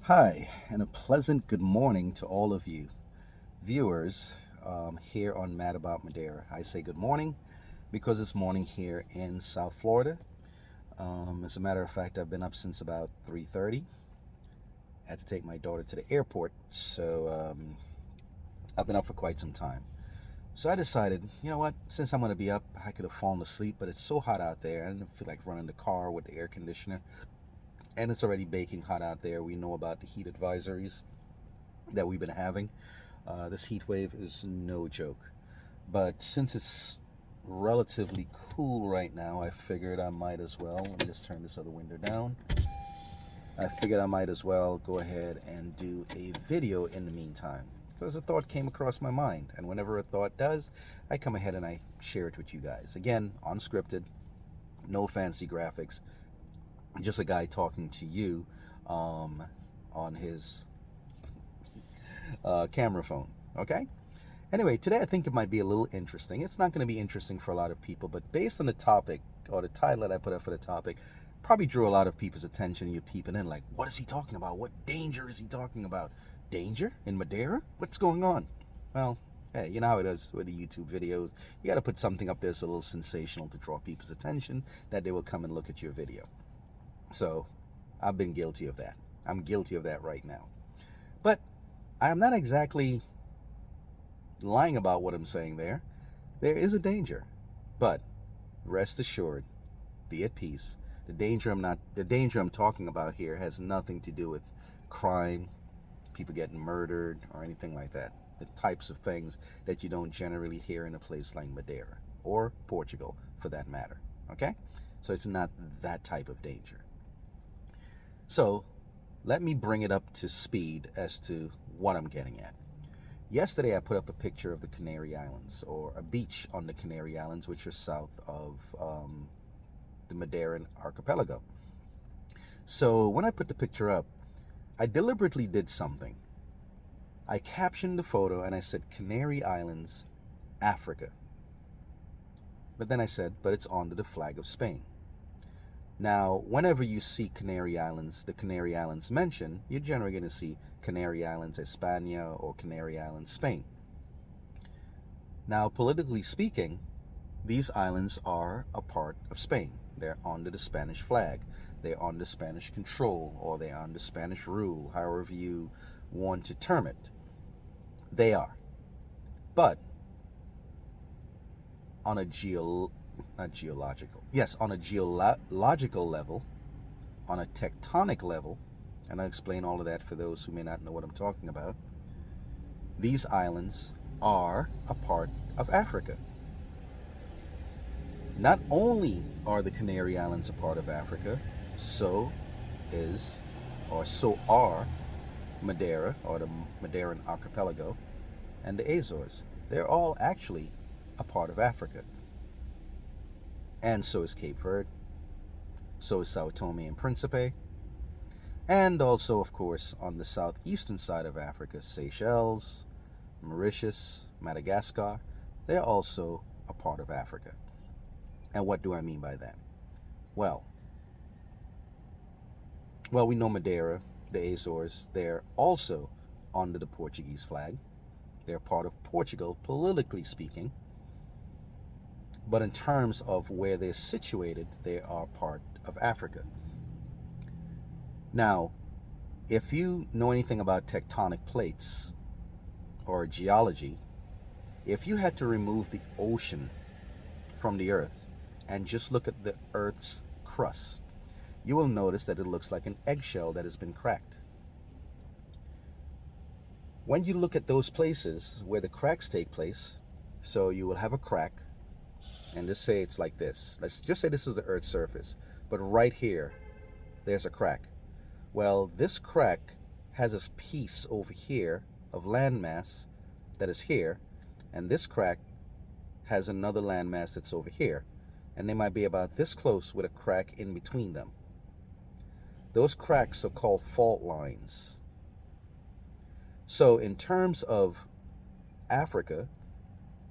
Hi, and a pleasant good morning to all of you viewers here on Mad About Madeira. I say good morning because it's morning here in South Florida. As a matter of fact, I've been up since about 3:30. I had to take my daughter to the airport, so I've been up for quite some time. So I decided, you know what, since I'm going to be up, I could have fallen asleep, but it's so hot out there. I didn't feel like running the car with the air conditioner. And it's already baking hot out there. We know about the heat advisories that we've been having. This heat wave is no joke. But since it's relatively cool right now, I figured I might as well, let me just turn this other window down. I figured I might as well go ahead and do a video in the meantime. Because a thought came across my mind. And whenever a thought does, I come ahead and I share it with you guys. Again, unscripted, no fancy graphics, just a guy talking to you on his camera phone. Okay? Anyway, today I think it might be a little interesting. It's not going to be interesting for a lot of people, but based on the topic or the title that I put up for the topic, probably drew a lot of people's attention. You're peeping in like, what is he talking about? What danger is he talking about? Danger in Madeira? What's going on? Well, hey, you know how it is with the YouTube videos. You got to put something up there that's a little sensational to draw people's attention, that they will come and look at your video. So I've been guilty of that. I'm guilty of that right now. But I am not exactly lying about what I'm saying there. There is a danger. But rest assured, be at peace. The danger I'm talking about here has nothing to do with crime, people getting murdered, or anything like that. The types of things that you don't generally hear in a place like Madeira or Portugal for that matter. Okay? So it's not that type of danger. So let me bring it up to speed as to what I'm getting at. Yesterday I put up a picture of the Canary Islands, or a beach on the Canary Islands, which are south of the Madeiran archipelago. So when I put the picture up, I deliberately did something. I captioned the photo and I said Canary Islands, Africa. But then I said, but it's under the flag of Spain. Now, whenever you see Canary Islands, the Canary Islands mentioned, you're generally going to see Canary Islands, España, or Canary Islands, Spain. Now, politically speaking, these islands are a part of Spain. They're under the Spanish flag. They're under Spanish control, or they're under Spanish rule, however you want to term it. They are. But on a on a geological level, on a tectonic level, and I'll explain all of that for those who may not know what I'm talking about, these islands are a part of Africa. Not only are the Canary Islands a part of Africa, so are Madeira, or the Madeiran archipelago, and the Azores. They're all actually a part of Africa. And so is Cape Verde, so is Sao Tome and Principe, and also, of course, on the southeastern side of Africa, Seychelles, Mauritius, Madagascar, they're also a part of Africa. And what do I mean by that? Well, we know Madeira, the Azores, they're also under the Portuguese flag. They're part of Portugal, politically speaking. But in terms of where they're situated, they are part of Africa. Now, if you know anything about tectonic plates or geology, if you had to remove the ocean from the earth and just look at the earth's crust, you will notice that it looks like an eggshell that has been cracked. When you look at those places where the cracks take place, so you will have a crack, and just say it's like this. Let's just say this is the Earth's surface, but right here, there's a crack. Well, this crack has a piece over here of landmass that is here, and this crack has another landmass that's over here, and they might be about this close with a crack in between them. Those cracks are called fault lines. So in terms of Africa,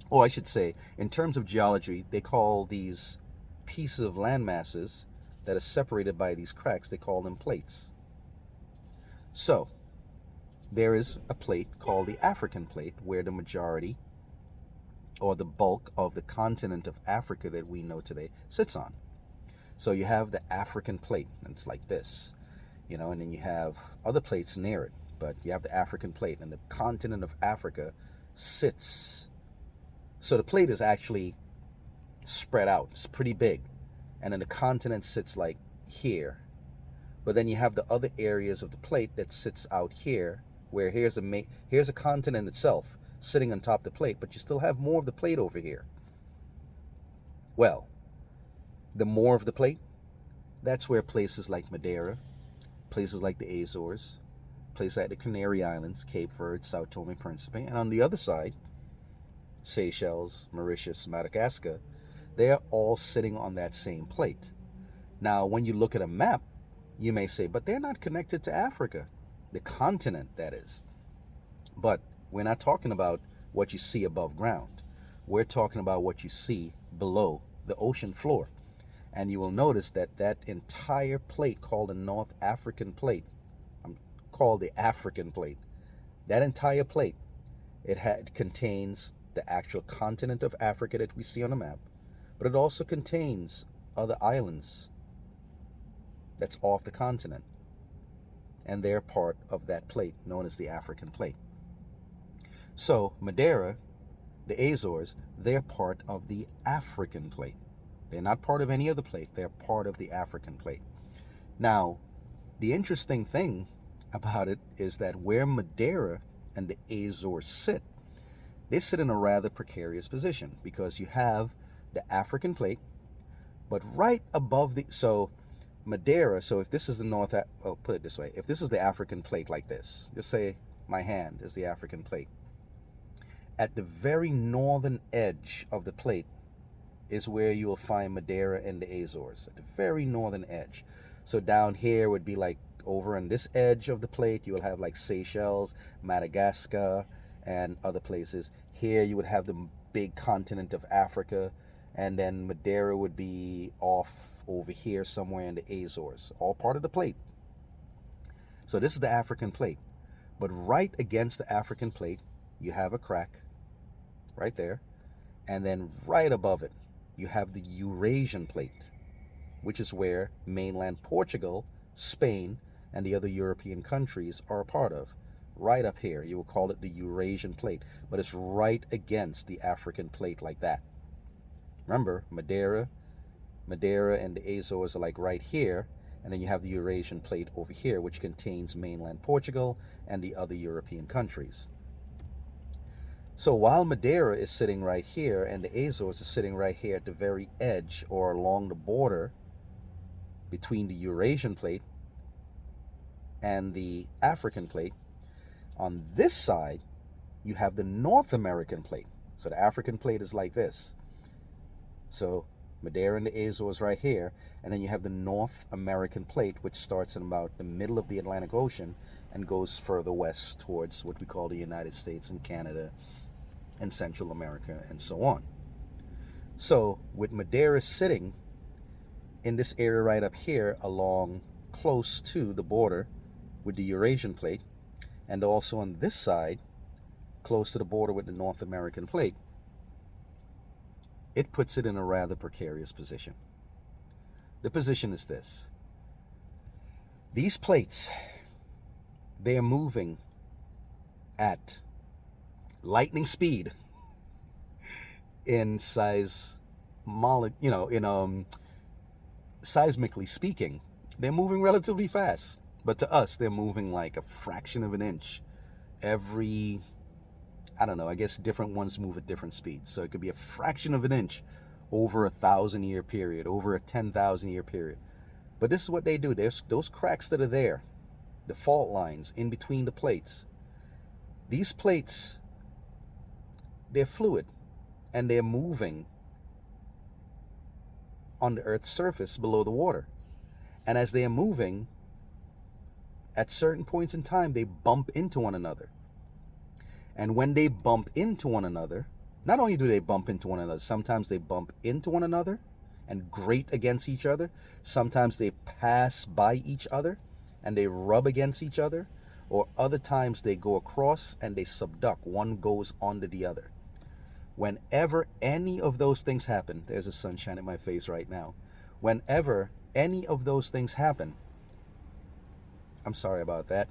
or I should say, in terms of geology, they call these pieces of land masses that are separated by these cracks, they call them plates. So there is a plate called the African plate where the majority or the bulk of the continent of Africa that we know today sits on. So you have the African plate, and it's like this, and then you have other plates near it, but you have the African plate, and the continent of Africa sits. So the plate is actually spread out. It's pretty big. And then the continent sits like here. But then you have the other areas of the plate that sits out here, where here's a continent itself sitting on top of the plate, but you still have more of the plate over here. Well, the more of the plate, that's where places like Madeira, places like the Azores, places like the Canary Islands, Cape Verde, Sao Tome and Principe, and on the other side, Seychelles, Mauritius, Madagascar, they're all sitting on that same plate. Now, when you look at a map, you may say, but they're not connected to Africa, the continent, that is. But we're not talking about what you see above ground. We're talking about what you see below the ocean floor. And you will notice that that entire plate called the North African plate, called the African plate, that entire plate, contains the actual continent of Africa that we see on the map, but it also contains other islands that's off the continent, and they're part of that plate known as the African plate. So Madeira, the Azores, they're part of the African plate. They're not part of any other plate. They're part of the African plate. Now, the interesting thing about it is that where Madeira and the Azores sit, they sit in a rather precarious position because you have the African plate, but right above so Madeira, so if this is the put it this way, if this is the African plate like this, just say my hand is the African plate, at the very northern edge of the plate is where you will find Madeira and the Azores, at the very northern edge. So down here would be like over on this edge of the plate, you will have like Seychelles, Madagascar, and other places. Here you would have the big continent of Africa, and then Madeira would be off over here somewhere in the Azores, all part of the plate. So this is the African plate. But right against the African plate, you have a crack right there. And then right above it, you have the Eurasian plate, which is where mainland Portugal, Spain, and the other European countries are a part of. Right up here, you will call it the Eurasian plate, but it's right against the African plate like that. Remember, Madeira and the Azores are like right here, and then you have the Eurasian plate over here, which contains mainland Portugal and the other European countries. So while Madeira is sitting right here and the Azores is sitting right here at the very edge or along the border between the Eurasian plate and the African plate, on this side, you have the North American plate. So the African plate is like this. So Madeira and the Azores right here, and then you have the North American plate, which starts in about the middle of the Atlantic Ocean and goes further west towards what we call the United States and Canada and Central America and so on. So with Madeira sitting in this area right up here along close to the border with the Eurasian plate, and also on this side, close to the border with the North American plate, it puts it in a rather precarious position. The position is this. These plates, they are moving at lightning speed in seismically speaking, they're moving relatively fast. But to us, they're moving like a fraction of an inch every, I don't know, I guess different ones move at different speeds. So it could be a fraction of an inch over a 1,000-year period, over a 10,000-year period. But this is what they do. There's those cracks that are there, the fault lines in between the plates. These plates, they're fluid and they're moving on the Earth's surface below the water. And as they are moving, at certain points in time, they bump into one another. And when they bump into one another, not only do they bump into one another, sometimes they bump into one another and grate against each other. Sometimes they pass by each other and they rub against each other. or other times they go across and they subduct. One goes under the other. Whenever any of those things happen, there's a sunshine in my face right now. Whenever any of those things happen, I'm sorry about that,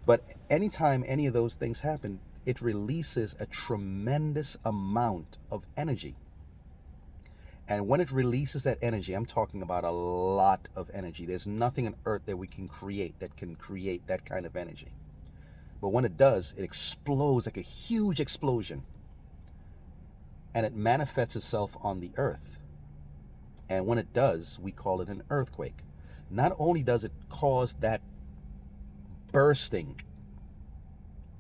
but anytime any of those things happen, it releases a tremendous amount of energy. And when it releases that energy, I'm talking about a lot of energy. There's nothing on earth that we can create that kind of energy. But when it does, it explodes like a huge explosion. And it manifests itself on the earth. And when it does, we call it an earthquake. Not only does it cause that bursting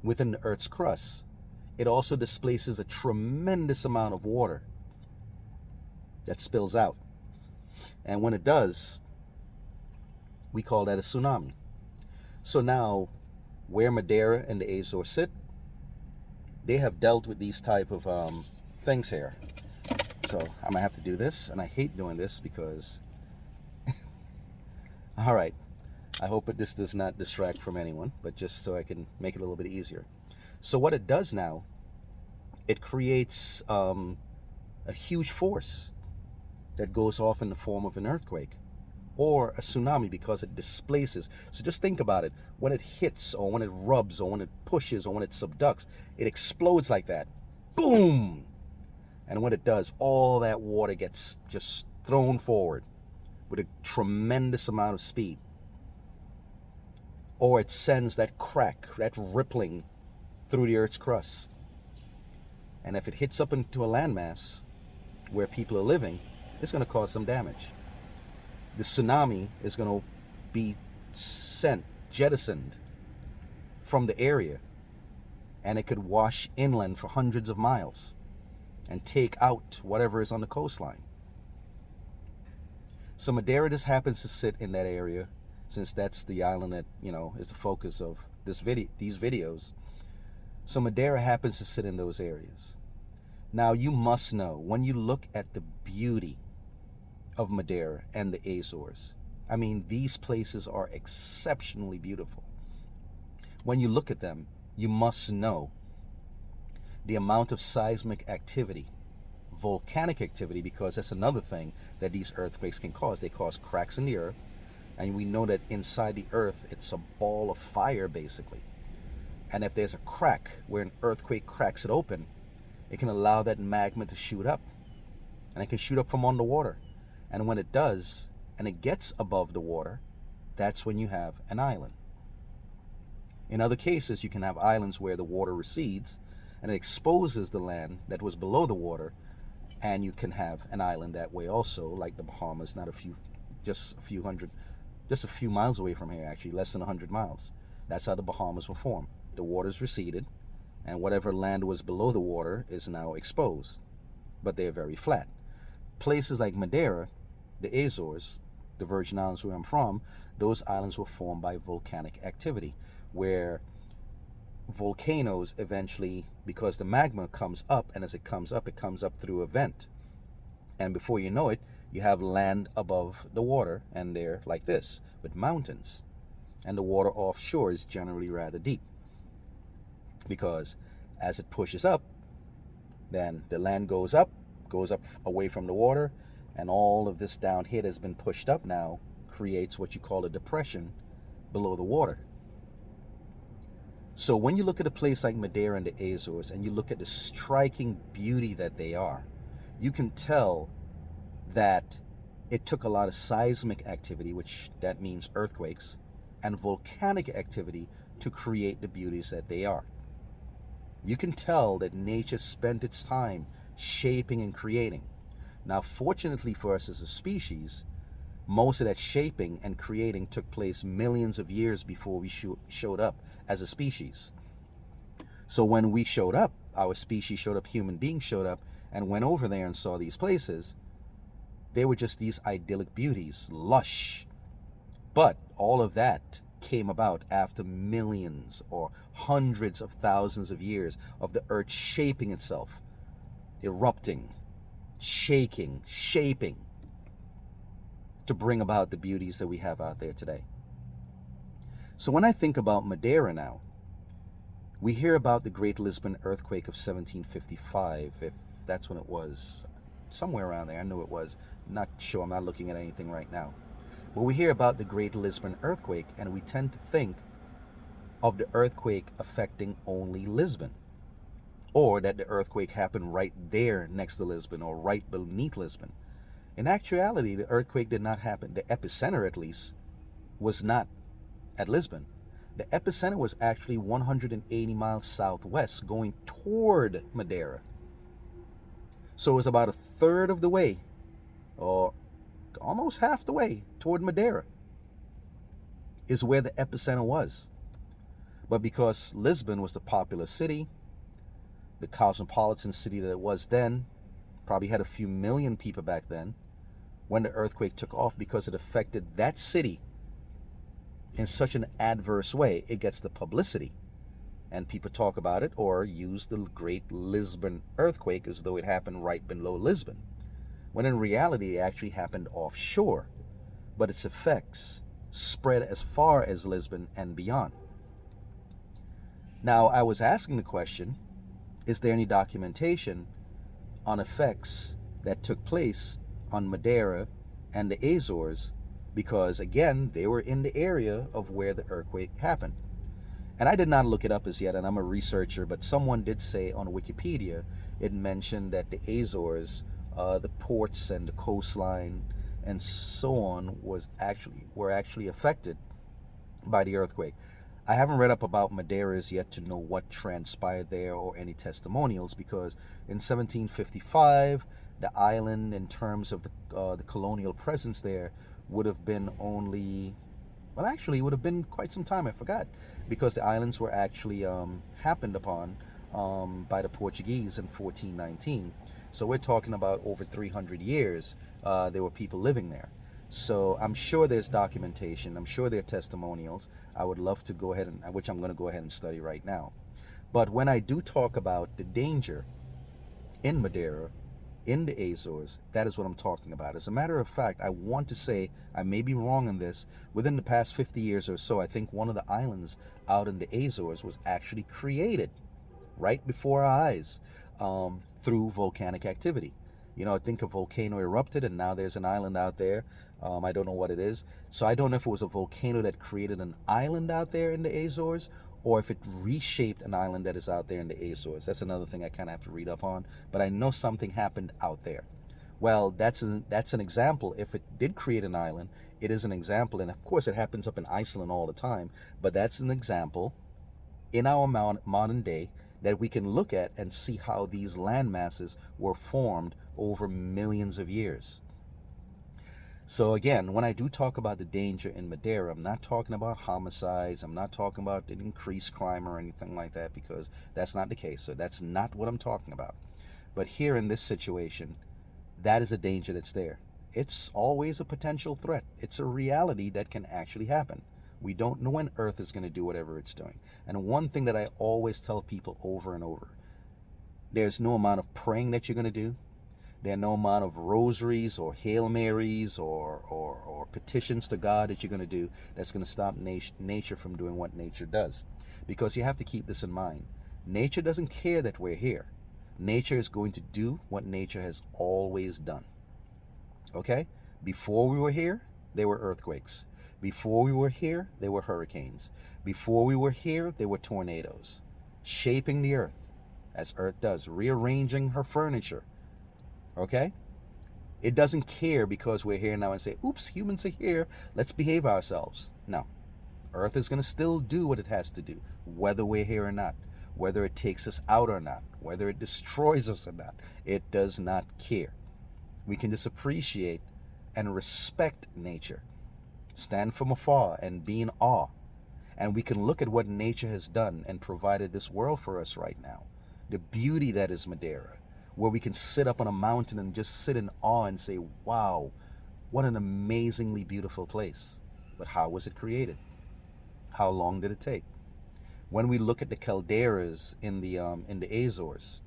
within the earth's crust, it also displaces a tremendous amount of water that spills out. And when it does, we call that a tsunami. So now, where Madeira and the Azores sit, they have dealt with these type of things here. So I'm gonna have to do this, and I hate doing this because all right, I hope that this does not distract from anyone, but just so I can make it a little bit easier. So what it does now, it creates a huge force that goes off in the form of an earthquake or a tsunami because it displaces. So just think about it. When it hits or when it rubs or when it pushes or when it subducts, it explodes like that. Boom! And when it does, all that water gets just thrown forward with a tremendous amount of speed. Or it sends that crack, that rippling through the earth's crust. And if it hits up into a landmass where people are living, it's going to cause some damage. The tsunami is going to be jettisoned from the area, and it could wash inland for hundreds of miles and take out whatever is on the coastline. So Madeira just happens to sit in that area, since that's the island that, is the focus of these videos. So Madeira happens to sit in those areas. Now you must know, when you look at the beauty of Madeira and the Azores, I mean, these places are exceptionally beautiful. When you look at them, you must know the amount of seismic activity, volcanic activity, because that's another thing that these earthquakes can cause. They cause cracks in the earth, and we know that inside the earth, it's a ball of fire, basically. And if there's a crack where an earthquake cracks it open, it can allow that magma to shoot up, and it can shoot up from underwater. And when it does, and it gets above the water, that's when you have an island. In other cases, you can have islands where the water recedes and it exposes the land that was below the water, and you can have an island that way also, like the Bahamas, just a few miles away from here, actually, less than 100 miles. That's how the Bahamas were formed. The waters receded, and whatever land was below the water is now exposed, but they're very flat. Places like Madeira, the Azores, the Virgin Islands where I'm from, those islands were formed by volcanic activity, where volcanoes eventually, because the magma comes up, and as it comes up through a vent. And before you know it, you have land above the water, and they're like this, with mountains. And the water offshore is generally rather deep, because as it pushes up, then the land goes up away from the water, and all of this down here that's been pushed up now creates what you call a depression below the water. So when you look at a place like Madeira and the Azores, and you look at the striking beauty that they are, you can tell that it took a lot of seismic activity, which that means earthquakes, and volcanic activity to create the beauties that they are. You can tell that nature spent its time shaping and creating. Now, fortunately for us as a species, most of that shaping and creating took place millions of years before we showed up as a species. So when we showed up, our species showed up, human beings showed up, and went over there and saw these places, they were just these idyllic beauties, lush. But all of that came about after millions or hundreds of thousands of years of the earth shaping itself, erupting, shaking, shaping, to bring about the beauties that we have out there today. So when I think about Madeira now, we hear about the Great Lisbon earthquake of 1755, if that's when it was, somewhere around there. I know it was. Not sure. I'm not looking at anything right now. But we hear about the Great Lisbon earthquake, and we tend to think of the earthquake affecting only Lisbon, or that the earthquake happened right there next to Lisbon or right beneath Lisbon. In actuality, the earthquake did not happen. The epicenter, at least, was not at Lisbon. The epicenter was actually 180 miles southwest going toward Madeira. So it was about a third of the way, or almost half the way toward Madeira, is where the epicenter was. But because Lisbon was the populous city, the cosmopolitan city that it was then, probably had a few million people back then, when the earthquake took off, because it affected that city in such an adverse way, it gets the publicity. And people talk about it or use the Great Lisbon earthquake as though it happened right below Lisbon, when in reality it actually happened offshore, but its effects spread as far as Lisbon and beyond. Now, I was asking the question, is there any documentation on effects that took place on Madeira and the Azores? Because again, they were in the area of where the earthquake happened. And I did not look it up as yet, and I'm a researcher, but someone did say on Wikipedia, it mentioned that the Azores, the ports and the coastline and so on, were actually affected by the earthquake. I haven't read up about Madeira as yet to know what transpired there or any testimonials, because in 1755, the island, in terms of the colonial presence there, would have been only, well, actually, it would have been quite some time. I forgot, because the islands were actually happened upon by the Portuguese in 1419. So we're talking about over 300 years there were people living there. So I'm sure there's documentation. I'm sure there are testimonials. I would love to go ahead and, which I'm going to go ahead and study right now. But when I do talk about the danger in Madeira, in the Azores, that is what I'm talking about. As a matter of fact, I want to say, I may be wrong in this, within the past 50 years or so, I think one of the islands out in the Azores was actually created right before our eyes through volcanic activity. You know, I think a volcano erupted and now there's an island out there. I don't know what it is. So I don't know if it was a volcano that created an island out there in the Azores, or if it reshaped an island that is out there in the Azores. That's another thing I kind of have to read up on, but I know something happened out there. Well, that's an example. If it did create an island, it is an example, and of course it happens up in Iceland all the time, but that's an example in our modern day that we can look at and see how these land masses were formed over millions of years. So again, when I do talk about the danger in Madeira, I'm not talking about homicides, I'm not talking about increased crime or anything like that, because that's not the case. So that's not what I'm talking about. But here in this situation, that is a danger that's there. It's always a potential threat. It's a reality that can actually happen. We don't know when Earth is going to do whatever it's doing. And one thing that I always tell people over and over, there's no amount of praying that you're going to do. There are no amount of rosaries or Hail Marys or petitions to God that you're going to do that's going to stop nature from doing what nature does. Because you have to keep this in mind. Nature doesn't care that we're here. Nature is going to do what nature has always done. Okay? Before we were here, there were earthquakes. Before we were here, there were hurricanes. Before we were here, there were tornadoes. Shaping the earth, as Earth does, rearranging her furniture. Okay? It doesn't care because we're here now and say, oops, humans are here, let's behave ourselves. No. Earth is going to still do what it has to do, whether we're here or not, whether it takes us out or not, whether it destroys us or not. It does not care. We can just appreciate and respect nature, stand from afar and be in awe. And we can look at what nature has done and provided this world for us right now. The beauty that is Madeira, where we can sit up on a mountain and just sit in awe and say, wow, what an amazingly beautiful place. But how was it created? How long did it take? When we look at the calderas in the Azores,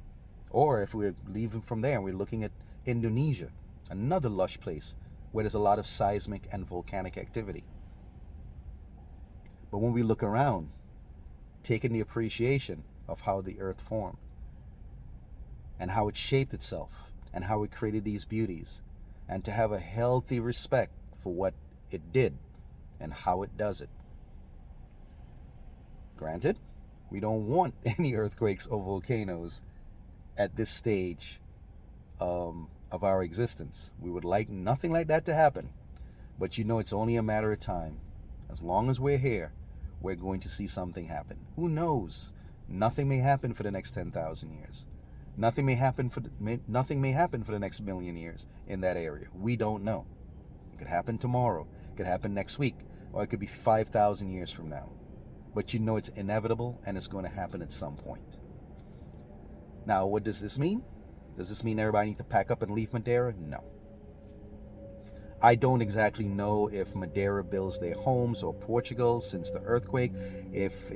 or if we're leaving from there and we're looking at Indonesia, another lush place where there's a lot of seismic and volcanic activity. But when we look around, taking the appreciation of how the earth formed and how it shaped itself and how it created these beauties, and to have a healthy respect for what it did and how it does it. Granted, we don't want any earthquakes or volcanoes at this stage of our existence. We would like nothing like that to happen. But you know, it's only a matter of time. As long as we're here, we're going to see something happen. Who knows? Nothing may happen for the next 10,000 years. Nothing may happen for the next million years in that area. We don't know. It could happen tomorrow. It could happen next week, or it could be 5,000 years from now. But you know it's inevitable, and it's going to happen at some point. Now, what does this mean? Does this mean everybody needs to pack up and leave Madeira? No. I don't exactly know if Madeira builds their homes, or Portugal since the earthquake, if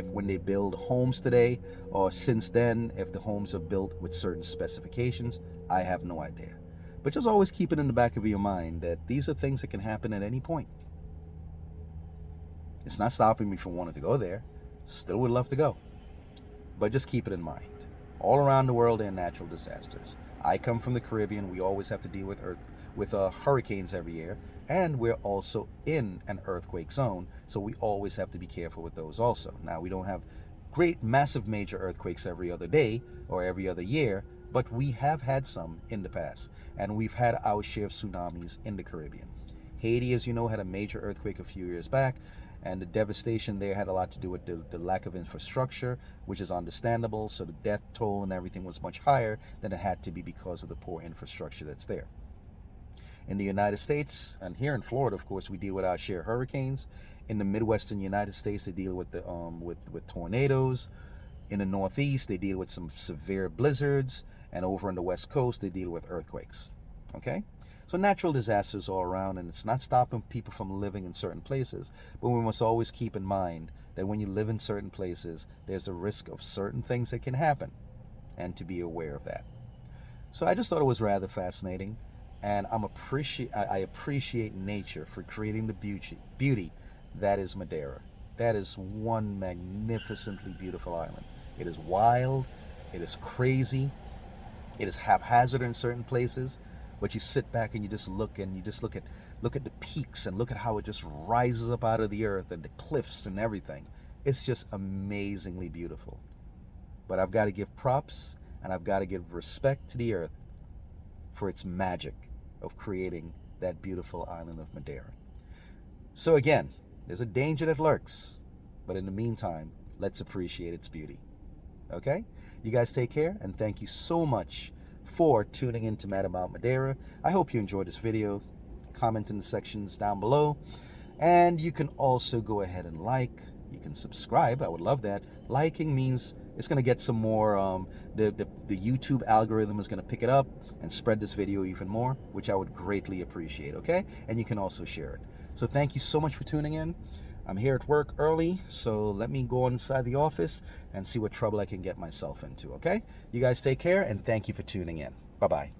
when they build homes today, or since then, if the homes are built with certain specifications. I have no idea. But just always keep it in the back of your mind that these are things that can happen at any point. It's not stopping me from wanting to go there. Still would love to go. But just keep it in mind. All around the world there are natural disasters. I come from the Caribbean. We always have to deal with hurricanes every year, and we're also in an earthquake zone, so we always have to be careful with those also. Now, we don't have great, massive, major earthquakes every other day or every other year, but we have had some in the past, and we've had our share of tsunamis in the Caribbean. Haiti, as you know, had a major earthquake a few years back, and the devastation there had a lot to do with the lack of infrastructure, which is understandable, so the death toll and everything was much higher than it had to be because of the poor infrastructure that's there. In the United States, and here in Florida, of course, we deal with our share of hurricanes. In the Midwestern United States, they deal with with tornadoes. In the Northeast, they deal with some severe blizzards, and over on the West Coast, they deal with earthquakes. Okay? So natural disasters all around, and it's not stopping people from living in certain places, but we must always keep in mind that when you live in certain places, there's a risk of certain things that can happen, and to be aware of that. So I just thought it was rather fascinating, and I appreciate nature for creating the beauty that is Madeira. That is one magnificently beautiful island. It is wild, it is crazy, it is haphazard in certain places, but you sit back and you just look at the peaks and look at how it just rises up out of the earth and the cliffs and everything. It's just amazingly beautiful. But I've got to give props and I've got to give respect to the earth for its magic of creating that beautiful island of Madeira. So again, there's a danger that lurks, but in the meantime, let's appreciate its beauty. Okay? You guys take care, and thank you so much for tuning in to Mad About Madeira. I hope you enjoyed this video. Comment in the sections down below, and you can also go ahead and like. You can subscribe. I would love that. Liking means it's going to get some more, the YouTube algorithm is going to pick it up and spread this video even more, which I would greatly appreciate, okay? And you can also share it. So thank you so much for tuning in. I'm here at work early, so let me go inside the office and see what trouble I can get myself into, okay? You guys take care, and thank you for tuning in. Bye-bye.